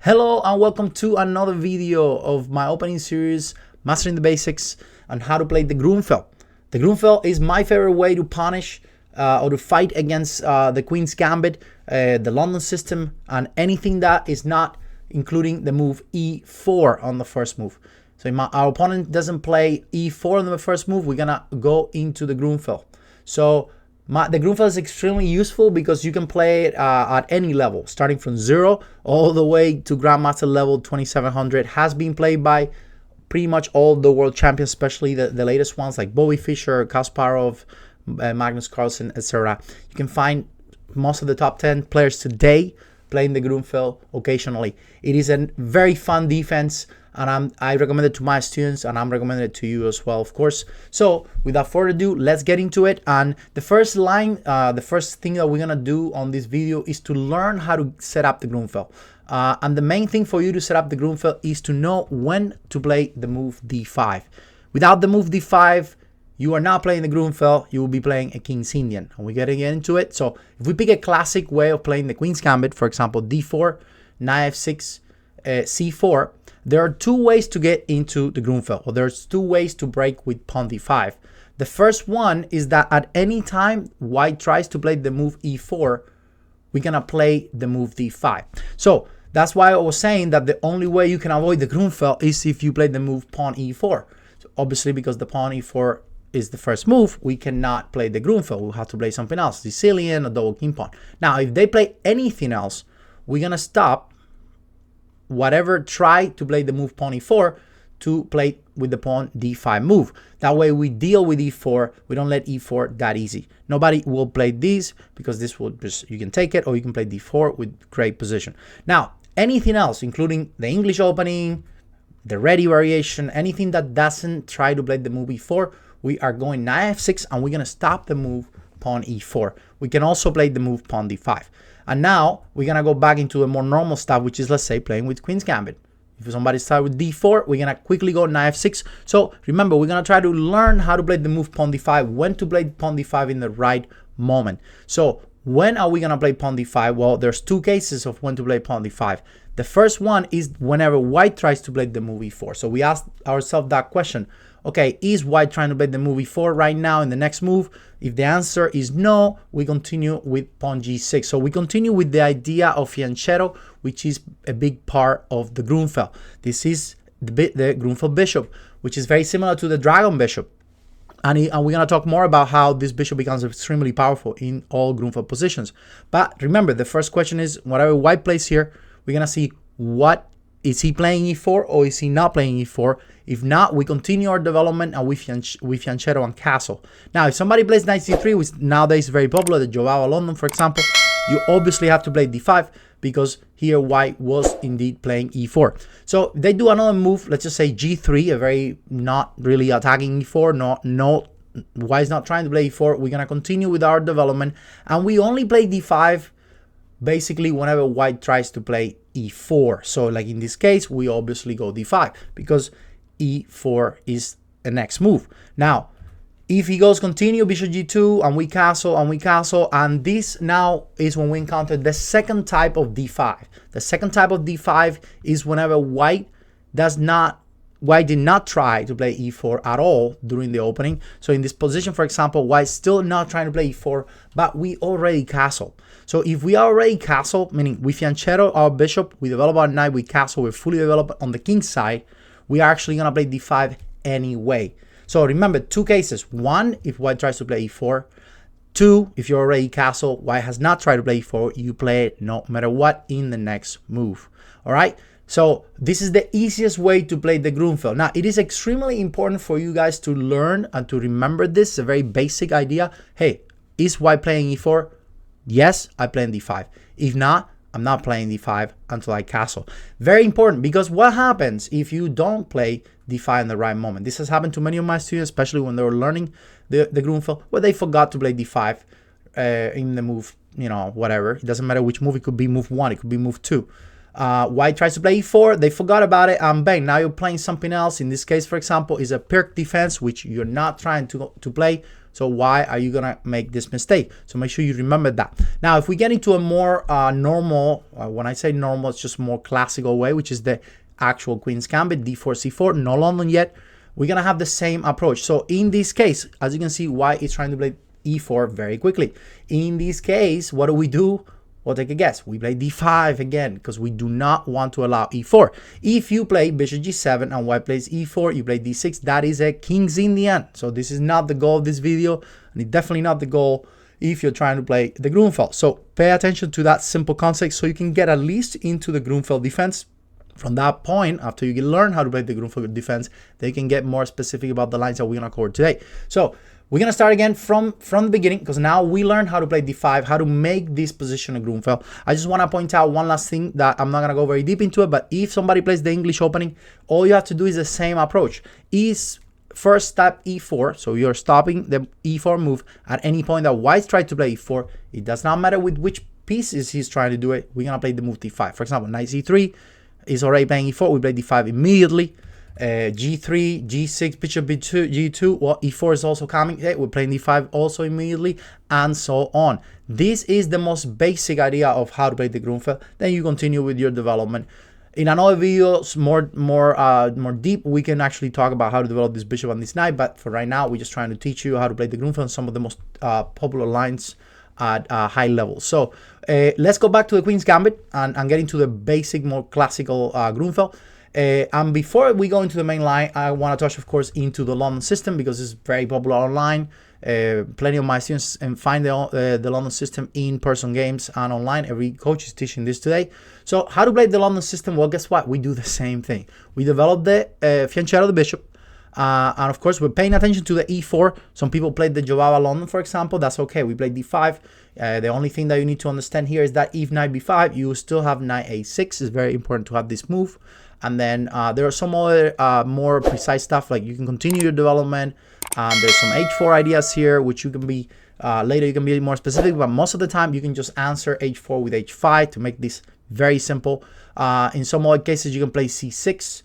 Hello and welcome to another video of my opening series, Mastering the Basics on how to play the Grunfeld. The Grunfeld is my favorite way to punish or to fight against the Queen's Gambit, the London system, and anything that is not including the move e4 on the first move. So if our opponent doesn't play e4 on the first move, we're gonna go into the Grunfeld. So the Grunfeld is extremely useful because you can play it at any level, starting from 0 all the way to Grandmaster level 2700. Has been played by pretty much all the world champions, especially the latest ones like Bobby Fischer, Kasparov, Magnus, Carlsen, etc. You can find most of the top 10 players today playing the Grunfeld occasionally. It is a very fun defense, and I recommend it to my students, and I'm recommending it to you as well, of course. So without further ado, let's get into it. And the first thing that we're gonna do on this video is to learn how to set up the Grunfeld. And the main thing for you to set up the Grunfeld is to know when to play the move d5. Without the move d5, you are not playing the Grunfeld, you will be playing a King's Indian, and we're getting into it. So if we pick a classic way of playing the Queen's Gambit, for example, d4, knight f6, c4, there are two ways to get into the Grunfeld, or there's two ways to break with pawn d5. The first one is that at any time white tries to play the move e4, we're gonna play the move d5. So that's why I was saying that the only way you can avoid the Grunfeld is if you play the move pawn e4. So obviously, because the pawn e4 is the first move, we cannot play the Grunfeld. We'll have to play something else, Sicilian or double king pawn. Now, if they play anything else, we're gonna stop whatever try to play the move pawn e4 to play with the pawn d5 move. That way we deal with e4, we don't let e4 that easy. Nobody will play these because this will just, you can take it, or you can play d4 with great position. Now, anything else, including the English opening, the ready variation, anything that doesn't try to play the move e4, we are going knight f6, and we're gonna stop the move pawn e4. We can also play the move pawn d5. And now we're gonna go back into the more normal stuff, which is, let's say, playing with Queen's Gambit. If somebody starts with d4, we're gonna quickly go knight f6. So remember, we're gonna try to learn how to play the move pawn d5, when to play pawn d5 in the right moment. So when are we gonna play pawn d5? Well, there's two cases of when to play pawn d5. The first one is whenever white tries to play the move e4. So we ask ourselves that question. Okay, is white trying to play the move e4 right now in the next move? If the answer is no, we continue with pawn g6. So we continue with the idea of fianchetto, which is a big part of the Grunfeld. This is the Grunfeld bishop, which is very similar to the dragon bishop. And we're going to talk more about how this bishop becomes extremely powerful in all Grunfeld positions. But remember, the first question is, whatever white plays here, we're going to see what is he playing e4 or is he not playing e4. If not, we continue our development and we fianchetto and castle. Now, if somebody plays knight c3, which nowadays is very popular, the Joao London, for example, you obviously have to play d5 because here white was indeed playing e4. So they do another move, let's just say g3, a very not really attacking e4, white is not trying to play e4. We're gonna continue with our development, and we only play d5 basically whenever white tries to play e4. So like in this case, we obviously go d5 because e4 is the next move. Now, if he goes continue, bishop g2, and we castle, and this now is when we encounter the second type of d5. The second type of d5 is whenever white did not try to play e4 at all during the opening. So in this position, for example, white's still not trying to play e4, but we already castle. So if we already castle, meaning we fianchetto our bishop, we develop our knight, we castle, we're fully developed on the king's side, we are actually gonna play d5 anyway. So remember, two cases. One, if white tries to play e4. Two, if you're already castle, white has not tried to play e4, you play it no matter what in the next move. All right? So this is the easiest way to play the Grunfeld. Now, it is extremely important for you guys to learn and to remember this, a very basic idea. Hey, is white playing e4? Yes, I play d5. If not, I'm not playing d5 until I castle. Very important, because what happens if you don't play d5 in the right moment? This has happened to many of my students, especially when they were learning the Grunfeld, where they forgot to play d5 in the move, whatever. It doesn't matter which move. It could be move 1, it could be move 2. White tries to play e4, they forgot about it, and bang, now you're playing something else. In this case, for example, is a Pirc defense, which you're not trying to play. So why are you gonna make this mistake? So make sure you remember that. Now, if we get into a more normal, when I say normal, it's just more classical way, which is the actual Queen's Gambit, d4, c4, no London yet. We're gonna have the same approach. So in this case, as you can see, white is trying to play e4 very quickly. In this case, what do? Well, take a guess. We play d5 again because we do not want to allow e4. If you play bishop g7 and white plays e4, you play d6, that is a King's Indian. So this is not the goal of this video, and it's definitely not the goal if you're trying to play the Grunfeld. So pay attention to that simple concept so you can get at least into the Grunfeld defense. From that point, after you learn how to play the Grunfeld defense, they can get more specific about the lines that we're gonna cover today. So we're gonna start again from the beginning, because now we learned how to play d5, how to make this position a Grunfeld. I just wanna point out one last thing that I'm not gonna go very deep into it, but if somebody plays the English opening, all you have to do is the same approach. Is first step e4, so you're stopping the e4 move at any point that white tried to play e4. It does not matter with which pieces he's trying to do it. We're gonna play the move d5. For example, knight c3 is already playing e4. We play d5 immediately. G3, G6, bishop B2, G2. Well, e4 is also coming. Hey, we're playing d5 also immediately, and so on. This is the most basic idea of how to play the Grunfeld. Then you continue with your development. In another video, more deep, we can actually talk about how to develop this bishop and this knight. But for right now, we're just trying to teach you how to play the Grunfeld, some of the most popular lines at high level. So let's go back to the Queen's Gambit and get into the basic, more classical Grunfeld. And before we go into the main line, I want to touch, of course, into the London system, because it's very popular online. Plenty of my students find the London system in person games and online. Every coach is teaching this today. So how to play the London system? Well, guess what? We do the same thing. We develop the fianchetto, the bishop. And of course, we're paying attention to the e4. Some people played the Jobava London, for example. That's okay. We played d5. The only thing that you need to understand here is that if knight b5, you still have knight a6. It's very important to have this move. And then there are some other more precise stuff, like you can continue your development. There's some h4 ideas here, which you can be later you can be more specific, but most of the time you can just answer h4 with h5 to make this very simple. In some other cases, you can play c6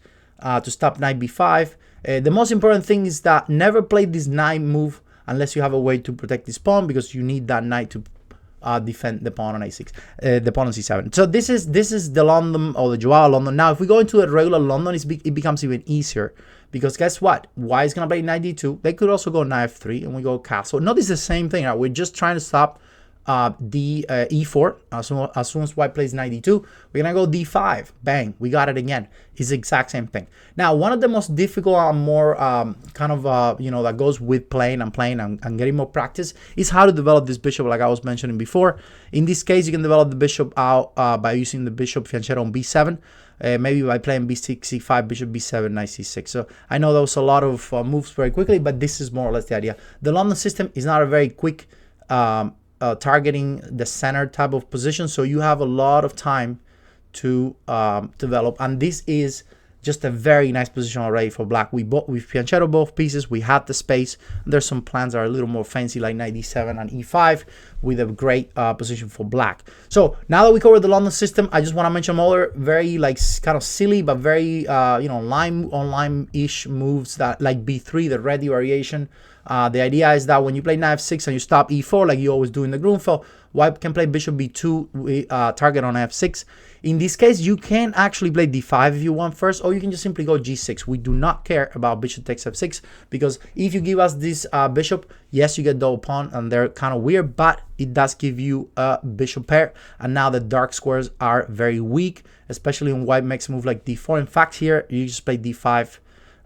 to stop knight b5. The most important thing is that never play this knight move unless you have a way to protect this pawn, because you need that knight to defend the pawn on a6, the pawn on c7. So this is the London, or the Joao London. Now, if we go into a regular London, it becomes even easier, because guess what? White is gonna play knight d2. They could also go knight f3, and we go castle. Notice the same thing. Right? We're just trying to stop e4. As soon as white plays knight d2, we're gonna go d5. Bang, we got it again. It's the exact same thing. Now, one of the most difficult and more that goes with playing and getting more practice is how to develop this bishop, like I was mentioning before. In this case, you can develop the bishop out by using the bishop fianchetto on b7. Maybe by playing b6, c5, bishop b7, knight c6. So I know there was a lot of moves very quickly, but this is more or less the idea. The London system is not a very quick targeting the center type of position, so you have a lot of time to develop, and this is just a very nice position already for black. We've fianchetto both pieces, we had the space. There's some plans that are a little more fancy, like knight d7 and e5, with a great position for black. So now that we covered the London system, I just want to mention other very kind of silly but very online-ish moves, that like b3, the ready variation. The idea is that when you play knight f6 and you stop e4, like you always do in the Grunfeld, white can play bishop b2, target on f6. In this case, you can actually play d5 if you want first, or you can just simply go g6. We do not care about bishop takes f6, because if you give us this bishop, yes, you get double pawn, and they're kind of weird, but it does give you a bishop pair. And now the dark squares are very weak, especially when white makes a move like d4. In fact, here you just play d5,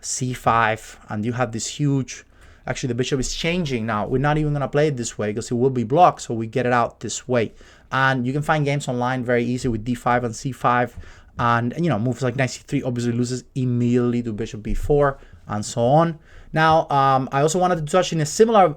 c5, and you have this huge... Actually, the bishop is changing now. We're not even going to play it this way because it will be blocked, so we get it out this way. And you can find games online very easy with d5 and c5. And moves like knight c3 obviously loses immediately to bishop b4 and so on. Now, I also wanted to touch in a similar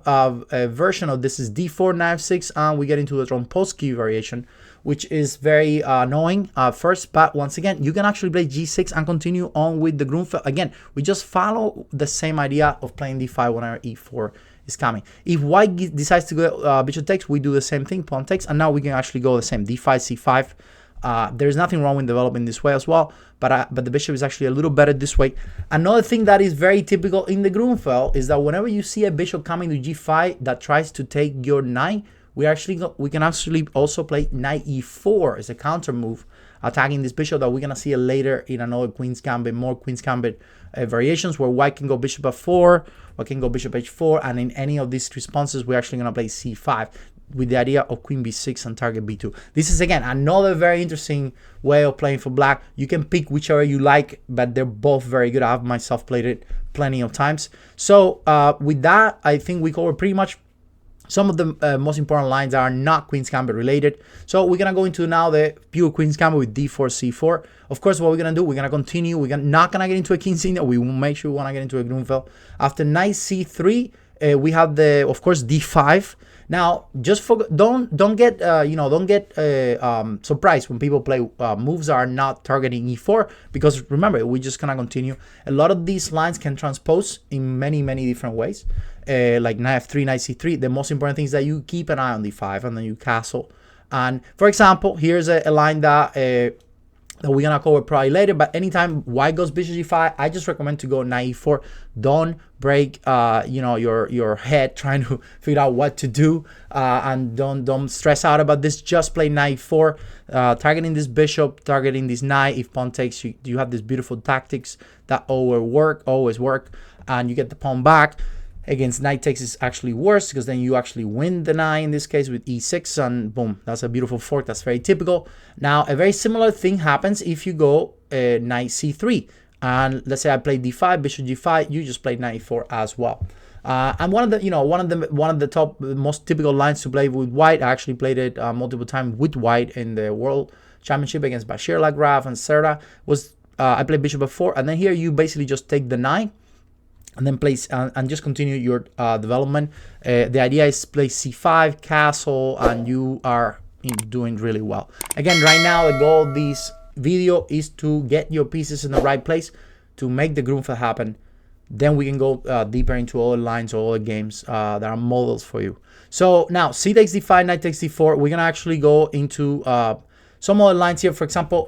version of this is d4, knight f6, and we get into the Trompowsky variation, which is very annoying first, but once again, you can actually play g6 and continue on with the Grunfeld. Again, we just follow the same idea of playing d5 whenever e4 is coming. If white decides to go bishop takes, we do the same thing, pawn takes, and now we can actually go the same, d5, c5, There's nothing wrong with developing this way as well, but the bishop is actually a little better this way. Another thing that is very typical in the Grunfeld is that whenever you see a bishop coming to g5 that tries to take your knight, we can actually also play knight e4 as a counter move, attacking this bishop that we're gonna see it later in another Queen's Gambit, more Queen's Gambit variations, where white can go bishop f4, white can go bishop h4, and in any of these responses, we're actually gonna play c5 with the idea of queen b6 and target b2. This is again another very interesting way of playing for black. You can pick whichever you like, but they're both very good. I've myself played it plenty of times. So with that, I think we covered pretty much some of the most important lines that are not Queen's Gambit related. So we're gonna go into now the pure Queen's Gambit with d4, c4. Of course, what we're gonna do, we're gonna continue. We're not gonna get into a King signal. We will make sure we wanna get into a Grunfeld. After knight c3, we have the, of course, d5. Now, just don't get surprised when people play moves that are not targeting e4, because remember, we're just gonna continue. A lot of these lines can transpose in many different ways, like knight f3, knight c3. The most important thing is that you keep an eye on d5 and then you castle. And for example, here's a line that we're gonna cover probably later, but anytime white goes bishop g5, I just recommend to go knight e4. Don't break your head trying to figure out what to do, and don't stress out about this. Just play knight e4, targeting this bishop, targeting this knight. If pawn takes, you have these beautiful tactics that always work, and you get the pawn back. Against knight takes is actually worse, because then you actually win the knight in this case with e6, and boom, that's a beautiful fork. That's very typical. Now, a very similar thing happens if you go knight c3, and let's say I play d5, bishop g5, you just play knight e4 as well. And one of the top most typical lines to play with white, I actually played it multiple times with white in the World Championship against Bashir Lagrave and Serra, was I played bishop f4, and then here you basically just take the knight and then place and just continue your development. The idea is play c5, castle, and you are doing really well. Again, right now the goal of this video is to get your pieces in the right place to make the Grunfeld happen. Then we can go deeper into all the lines, all the games that are models for you. So now c takes d5, knight takes d4. We're gonna actually go into some other lines here. For example,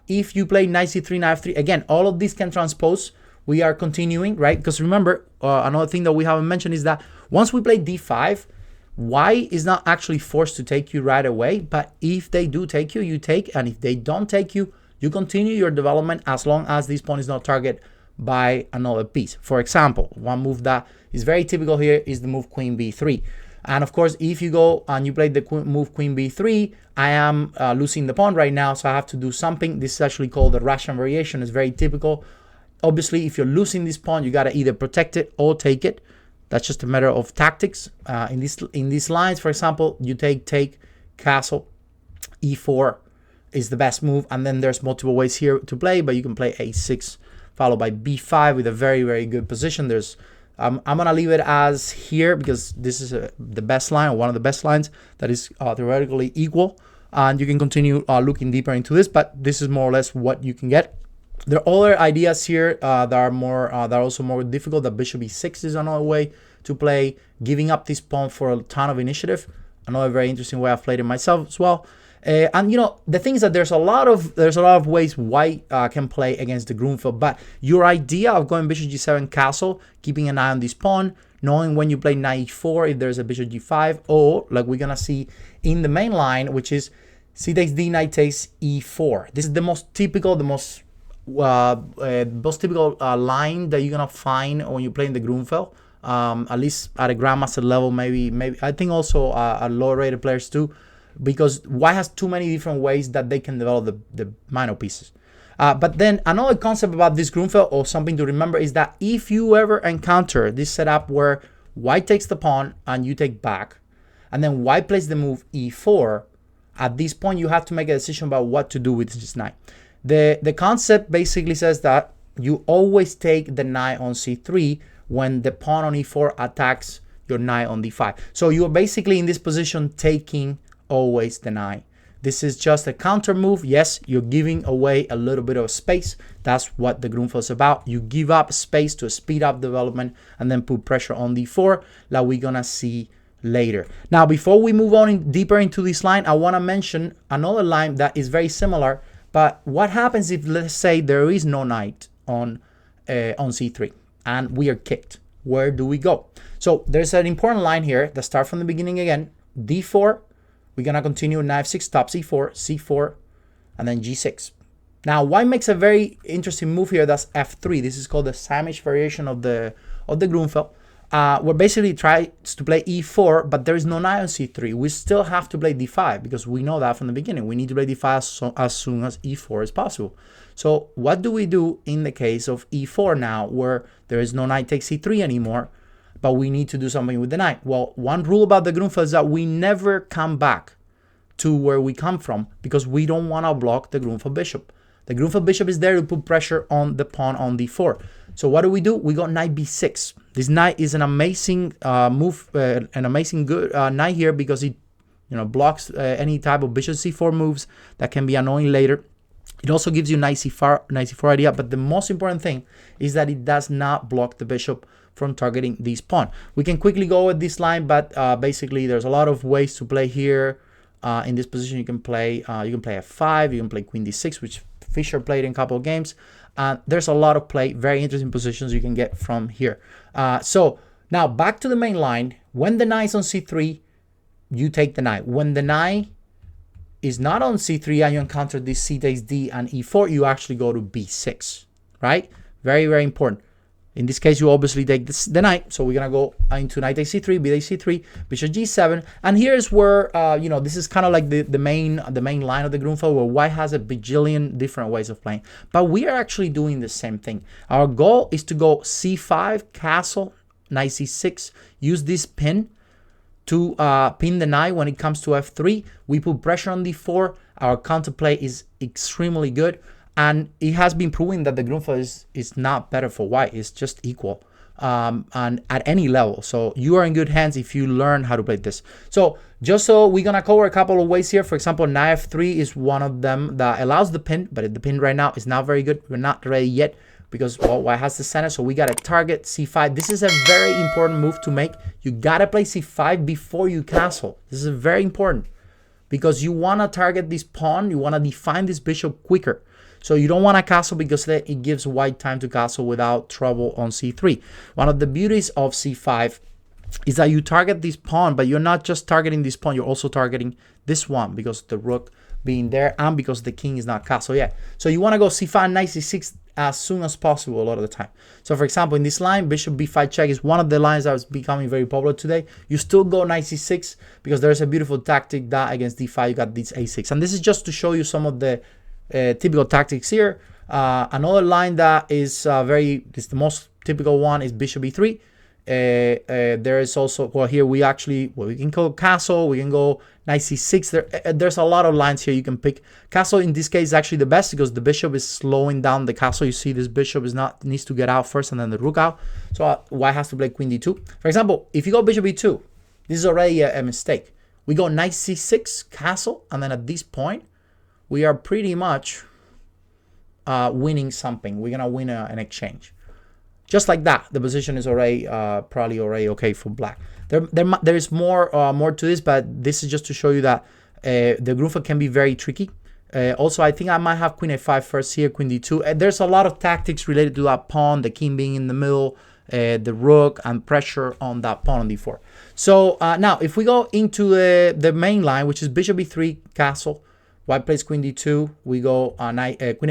if you play knight c3, knight f3, again, all of these can transpose. We are continuing, right? Because remember, another thing that we haven't mentioned is that once we play d5, white is not actually forced to take you right away. But if they do take you, you take. And if they don't take you, you continue your development as long as this pawn is not targeted by another piece. For example, one move that is very typical here is the move queen b3. And of course, if you go and you play the move queen b3, I am losing the pawn right now, so I have to do something. This is actually called the Russian variation. It's very typical. Obviously, if you're losing this pawn, you gotta either protect it or take it. That's just a matter of tactics. In these lines, for example, you take, castle, e4 is the best move, and then there's multiple ways here to play, but you can play a6 followed by b5 with a very good position. There's I'm gonna leave it as here because this is the best line, or one of the best lines that is theoretically equal, and you can continue looking deeper into this, but this is more or less what you can get. There are other ideas here that are also more difficult. The bishop e6 is another way to play, giving up this pawn for a ton of initiative. Another very interesting way I've played it myself as well. And the thing is that there's a lot of ways white can play against the Grunfeld, but your idea of going bishop g7 castle, keeping an eye on this pawn, knowing when you play knight e4 if there's a bishop g5, or like we're gonna see in the main line, which is c takes d, knight takes e4. This is the most typical, most typical line that you're gonna find when you play in the Grunfeld, at least at a grandmaster level. Maybe I think also at lower rated players too, because white has too many different ways that they can develop the minor pieces. But then another concept about this Grunfeld, or something to remember, is that if you ever encounter this setup where white takes the pawn and you take back, and then white plays the move e4, at this point you have to make a decision about what to do with this knight. The concept basically says that you always take the knight on c3 when the pawn on e4 attacks your knight on d5. So you're basically in this position taking always the knight. This is just a counter move. Yes, you're giving away a little bit of space. That's what the Grunfeld is about. You give up space to speed up development and then put pressure on d4, like we're gonna see later. Now, before we move on deeper into this line, I want to mention another line that is very similar. But what happens if, let's say, there is no knight on c3 and we are kicked? Where do we go? So there's an important line here that starts from the beginning again. d4, we're going to continue knight f6, top c4, c4, and then g6. Now, white makes a very interesting move here. That's f3. This is called the Samish variation of the Grunfeld. Where basically tries to play e4, but there is no knight on c3. We still have to play d5 because we know that from the beginning. We need to play d5 as soon as e4 is possible. So what do we do in the case of e4 now, where there is no knight takes c3 anymore, but we need to do something with the knight? Well, one rule about the Grunfeld is that we never come back to where we come from because we don't want to block the Grunfeld bishop. The Grunfeld bishop is there to put pressure on the pawn on d4. So what do? We got knight b6. This knight is an amazing move, an amazing good knight here because it, blocks any type of bishop c4 moves that can be annoying later. It also gives you knight c4 idea, but the most important thing is that it does not block the bishop from targeting this pawn. We can quickly go with this line, but basically there's a lot of ways to play here. In this position, you can play f5, you can play queen d6, which Fischer played in a couple of games. There's a lot of play, very interesting positions you can get from here. So now back to the main line. When the knight is on c3, you take the knight. When the knight is not on c3 and you encounter this c takes d and e4, you actually go to b6, right? Very, very important. In this case, you obviously take the knight. So we're going to go into knight takes c3, b takes c3, bishop g7. And here's where, this is kind of like the main line of the Grunfeld, where white has a bajillion different ways of playing. But we are actually doing the same thing. Our goal is to go c5, castle, knight c6, use this pin to pin the knight when it comes to f3. We put pressure on d4. Our counterplay is extremely good. And it has been proven that the Grunfeld is not better for white. It's just equal and at any level. So you are in good hands if you learn how to play this. So just so we're going to cover a couple of ways here. For example, knight f3 is one of them that allows the pin. But the pin right now is not very good. We're not ready yet because, well, white has the center. So we got to target c5. This is a very important move to make. You got to play c5 before you castle. This is very important because you want to target this pawn. You want to define this bishop quicker. So you don't want to castle because it gives white time to castle without trouble on c3. One of the beauties of c5 is that you target this pawn, but you're not just targeting this pawn, you're also targeting this one because the rook being there and because the king is not castle yet. So you want to go c5, knight c6 as soon as possible a lot of the time. So for example, in this line, bishop b5 check is one of the lines that is becoming very popular today. You still go knight c6 because there's a beautiful tactic that against d5 you got this a6. And this is just to show you some of the typical tactics here. Another line that is the most typical one is bishop e3. There is also, well, here we can go castle, we can go knight c6. There's a lot of lines here you can pick. Castle in this case is actually the best because the bishop is slowing down the castle. You see this bishop needs to get out first and then the rook out. So white has to play queen d2. For example, if you go bishop e2, this is already a mistake. We go knight c6, castle, and then at this point, we are pretty much winning something. We're going to win an exchange. Just like that, the position is already probably already okay for black. There is more to this, but this is just to show you that the Grunfeld can be very tricky. Also, I think I might have queen a5 first here, queen d2. There's a lot of tactics related to that pawn, the king being in the middle, the rook, and pressure on that pawn on d4. So now, if we go into the main line, which is bishop e3, castle, white plays queen d2, we go queen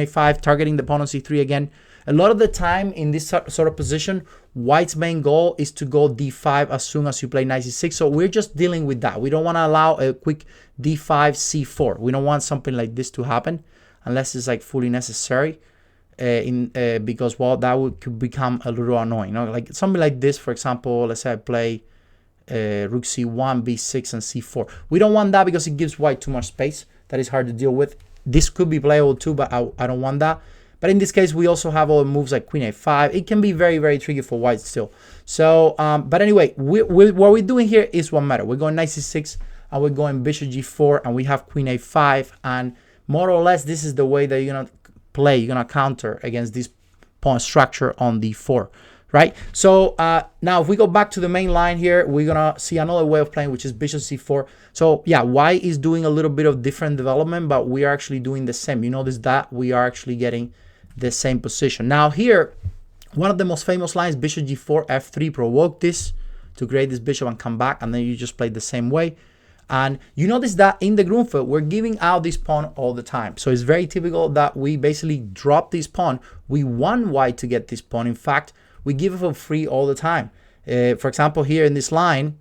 a5, targeting the pawn on c3 again. A lot of the time in this sort of position, white's main goal is to go d5 as soon as you play knight c6. So we're just dealing with that. We don't want to allow a quick d5, c4. We don't want something like this to happen unless it's like fully necessary. Because, well, that could become a little annoying. Like something like this, for example, let's say I play rook c1, b6, and c4. We don't want that because it gives white too much space. That is hard to deal with. This could be playable too, but I don't want that. But in this case, we also have all the moves like queen a5. It can be very, very tricky for white still. So, but anyway, what we're doing here is what matters. We're going knight c6, and we're going bishop g4, and we have queen a5. And more or less, this is the way that you're going to play. You're going to counter against this pawn structure on d4. right? So now if we go back to the main line here, we're gonna see another way of playing, which is bishop c4. So yeah, white is doing a little bit of different development, but we are actually doing the same. You notice that we are actually getting the same position. Now here, one of the most famous lines, bishop g4, f3, provoke this to create this bishop and come back, and then you just play the same way. And you notice that in the Grunfeld, we're giving out this pawn all the time. So it's very typical that we basically drop this pawn. We want white to get this pawn. In fact, we give it for free all the time. For example, here in this line,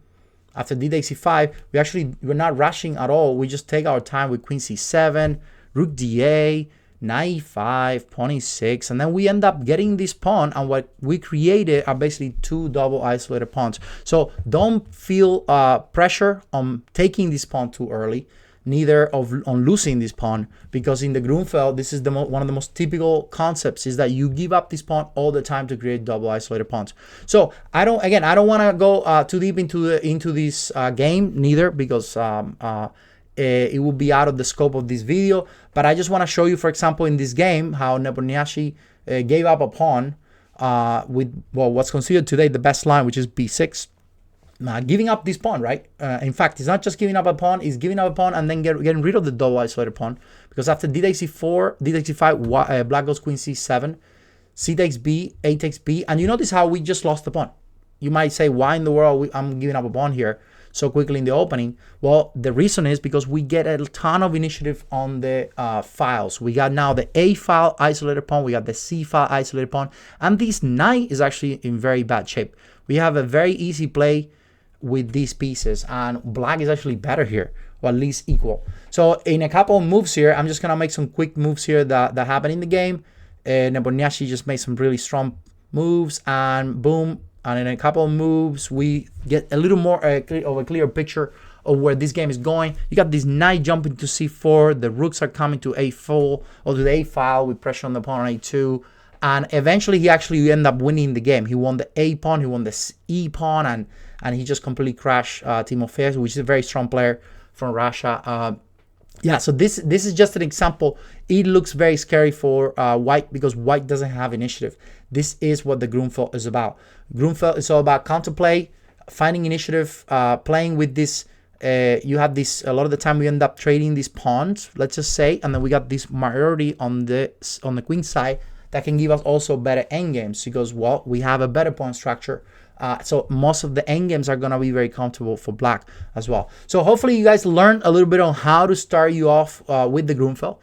after d takes c5, we're not rushing at all. We just take our time with queen c7, rook da, knight e5, pawn e6, and then we end up getting this pawn, and what we created are basically two double isolated pawns. So don't feel pressure on taking this pawn too early, neither on losing this pawn, because in the Grunfeld, this is one of the most typical concepts, is that you give up this pawn all the time to create double isolated pawns. So I don't want to go too deep into this game, neither, because it will be out of the scope of this video, but I just want to show you, for example, in this game, how Nepomniachtchi gave up a pawn with, well, what's considered today the best line, which is b6. Giving up this pawn, right? In fact, it's not just giving up a pawn, it's giving up a pawn and then getting rid of the double isolated pawn, because after d takes c4, d takes c5, black goes queen c7, c takes b, a takes b, and you notice how we just lost the pawn. You might say, why in the world I'm giving up a pawn here so quickly in the opening? Well, the reason is because we get a ton of initiative on the files. We got now the A file isolated pawn, we got the C file isolated pawn, and this knight is actually in very bad shape. We have a very easy play with these pieces, and black is actually better here, or at least equal. So in a couple of moves here, I'm just gonna make some quick moves here that happen in the game. Nepomniachtchi just made some really strong moves, and boom. And in a couple of moves, we get a little more of a clear picture of where this game is going. You got this knight jumping to c4. The rooks are coming to a4 or to the a file with pressure on the pawn on a2. And eventually, he actually ended up winning the game. He won the a pawn, he won the e pawn, and he just completely crashed Timofeyev, which is a very strong player from Russia. Yeah, so this is just an example. It looks very scary for white because white doesn't have initiative. This is what the Grunfeld is about. Grunfeld is all about counterplay, finding initiative, playing with this. You have this, a lot of the time we end up trading these pawns, let's just say, and then we got this majority on the queen side that can give us also better endgames because, well, we have a better pawn structure. So most of the endgames are going to be very comfortable for black as well. So hopefully you guys learned a little bit on how to start you off with the Grunfeld.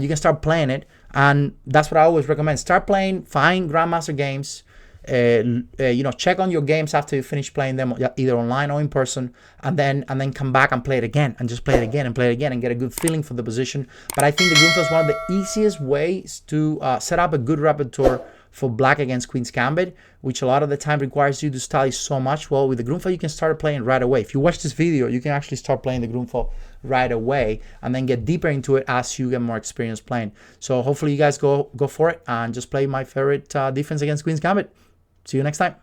You can start playing it, and that's what I always recommend. Start playing, find Grandmaster games, you know, check on your games after you finish playing them, either online or in person, and then come back and play it again, and just play it again and play it again and get a good feeling for the position. But I think the Grunfeld is one of the easiest ways to set up a good repertoire for black against Queen's Gambit, which a lot of the time requires you to study so much. Well, with the Grunfeld, you can start playing right away. If you watch this video, you can actually start playing the Grunfeld right away and then get deeper into it as you get more experience playing. So hopefully you guys go for it and just play my favorite defense against Queen's Gambit. See you next time.